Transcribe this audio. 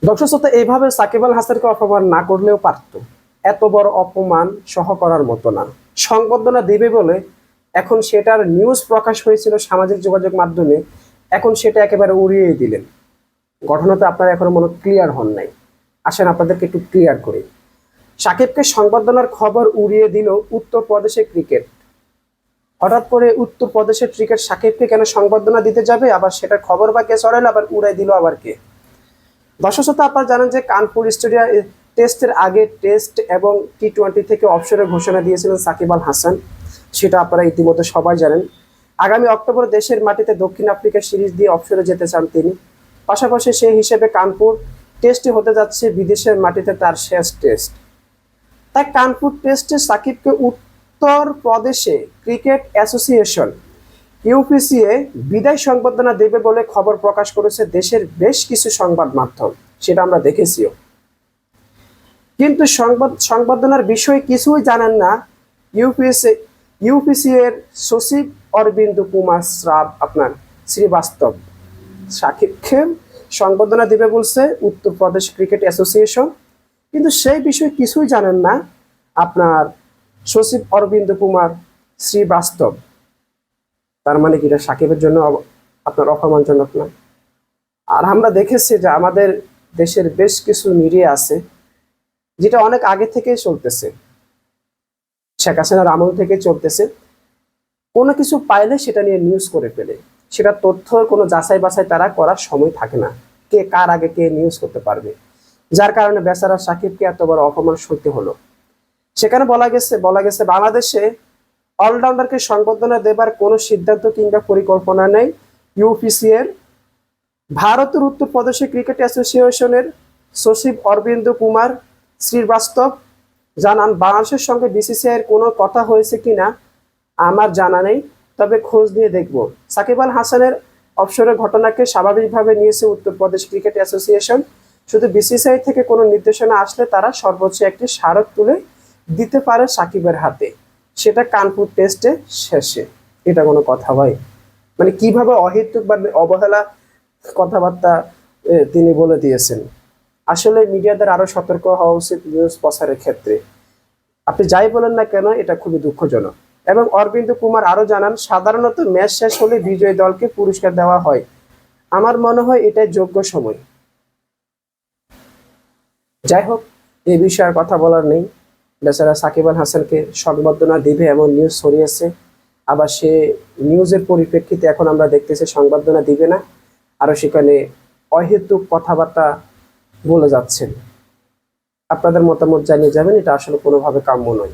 দর্শক শ্রোতা, এইভাবে সাকিব আল হাসানকে অপমান না করলেও পারতো। এত বড় অপমান সহ করার মতো না। সংবর্ধনা দিবে বলে এখন সেটার নিউজ প্রকাশ হয়েছিল সামাজিক যোগাযোগ মাধ্যমে, এখন সেটা একেবারে উড়িয়ে দিলেন। ঘটনা তো আপনারা এখনো মনে ক্লিয়ার হন নাই। আসেন আপনাদেরকে একটু ক্লিয়ার করি। সাকিবকে সংবর্ধনার খবর উড়িয়ে দিল উত্তরপ্রদেশের ক্রিকেট। হঠাৎ করে উত্তরপ্রদেশের ক্রিকেট সাকিবকে কেন সংবর্ধনা দিতে যাবে, আবার সেটার খবর বা কে ছড়াইলো, আবার উড়াই দিল আবার কে? দর্শক শ্রোতা, আপনারা জানেন যে কানপুর স্টেডিয়াম টেস্টের আগে টেস্ট এবং টি-20 থেকে অবসরের ঘোষণা দিয়েছিলেন সাকিব আল হাসান। সেটা আপনারা ইতিমধ্যে সবাই জানেন। আগামী অক্টোবরে দেশের মাটিতে দক্ষিণ আফ্রিকা সিরিজ দিয়ে অবসরে যেতে চান তিনি। পাশাপাশি সেই হিসেবে কানপুর টেস্টে হতে যাচ্ছে বিদেশের মাটিতে তার শেষ টেস্ট। তাই কানপুর টেস্টে সাকিবকে উত্তর প্রদেশে ক্রিকেট অ্যাসোসিয়েশন ইউপিসিএ বিদায় সংবর্ধনা দেবে বলে খবর প্রকাশ করেছে দেশের বেশ কিছু সংবাদ মাধ্যম। সেটা আমরা দেখেছিও। কিন্তু সংবর্ধনার বিষয়ে কিছুই জানেন না ইউপিসি এর সচিব অরবিন্দ কুমার শ্রীবাস্তব। সাকিবকে সংবর্ধনা দিবে বলছে উত্তরপ্রদেশ ক্রিকেট অ্যাসোসিয়েশন, কিন্তু সেই বিষয়ে কিছুই জানেন না আপনার সচিব অরবিন্দ কুমার শ্রীবাস্তব। তার মানে কি এটা সাকিবের জন্য আপনার অপমানজনক না? আর আমরা দেখেছি যে আমাদের দেশের বেশ কিছু মিডিয়া আছে যেটা অনেক আগে থেকেই চলতেছে, শেখ হাসিনার আমল থেকে চলতেছে। কোনো কিছু পাইলে সেটা নিয়ে নিউজ করে ফেলে, সেটা তথ্য কোনো যাচাই বাছাই তারা করার সময় থাকে না, কে কার আগে কে নিউজ করতে পারবে। যার কারণে বেচারা সাকিবকে এত বড় অপমান সইতে হলো। সেখানে বলা গেছে বাংলাদেশে অলরাউন্ডারকে সংবর্ধনা দেবার কোনো সিদ্ধান্ত কিংবা পরিকল্পনা নেই ইউপিসি এর। ভারতের উত্তরপ্রদেশে ক্রিকেট অ্যাসোসিয়েশনের সচিব অরবিন্দ কুমার শ্রীবাস্তব জানান, বাংলাদেশের সঙ্গে বিসিসিআই এর কোনো কথা হয়েছে কিনা আমার জানা নেই, তবে খোঁজ নিয়ে দেখব। সাকিব আল হাসানের অবসরের ঘটনাকে স্বাভাবিকভাবে নিয়েছে উত্তরপ্রদেশ ক্রিকেট অ্যাসোসিয়েশন। শুধু বিসিসিআই থেকে কোনো নির্দেশনা আসলে তারা সর্বোচ্চ একটি স্মারক তুলে দিতে পারে সাকিবের হাতে, সেটা কানপুর টেস্টে শেষে। এটা কোনো কথা হয়? মানে কিভাবে অহেতুক বা অবহেলা কথাবার্তা তিনি বলে দিয়েছেন। আসলে মিডিয়াদের আরো সতর্ক হওয়া উচিত নিউজ প্রচারের ক্ষেত্রে। আপনি যাই বলেন না কেন, এটা খুবই দুঃখজনক। এবং অরবিন্দ কুমার আরো জানান, সাধারণত ম্যাচ শেষ হলে বিজয়ী দলকে পুরস্কার দেওয়া হয়। আমার মনে হয় এটাই যোগ্য সময়। যাই হোক, এই বিষয়ে আর কথা বলার নেই। বেচারা সাকিব আল হাসানকে সংবর্ধনা দিবে এমন নিউজ ছড়িয়েছে, আবার সে নিউজের পরিপ্রেক্ষিতে এখন আমরা দেখতেছি সংবর্ধনা দিবে না, আরো সেখানে অহেতুক কথাবার্তা বলে যাচ্ছেন। আপনাদের মতামত জানিয়ে যাবেন, এটা আসলে কোনোভাবে কাম্য নয়।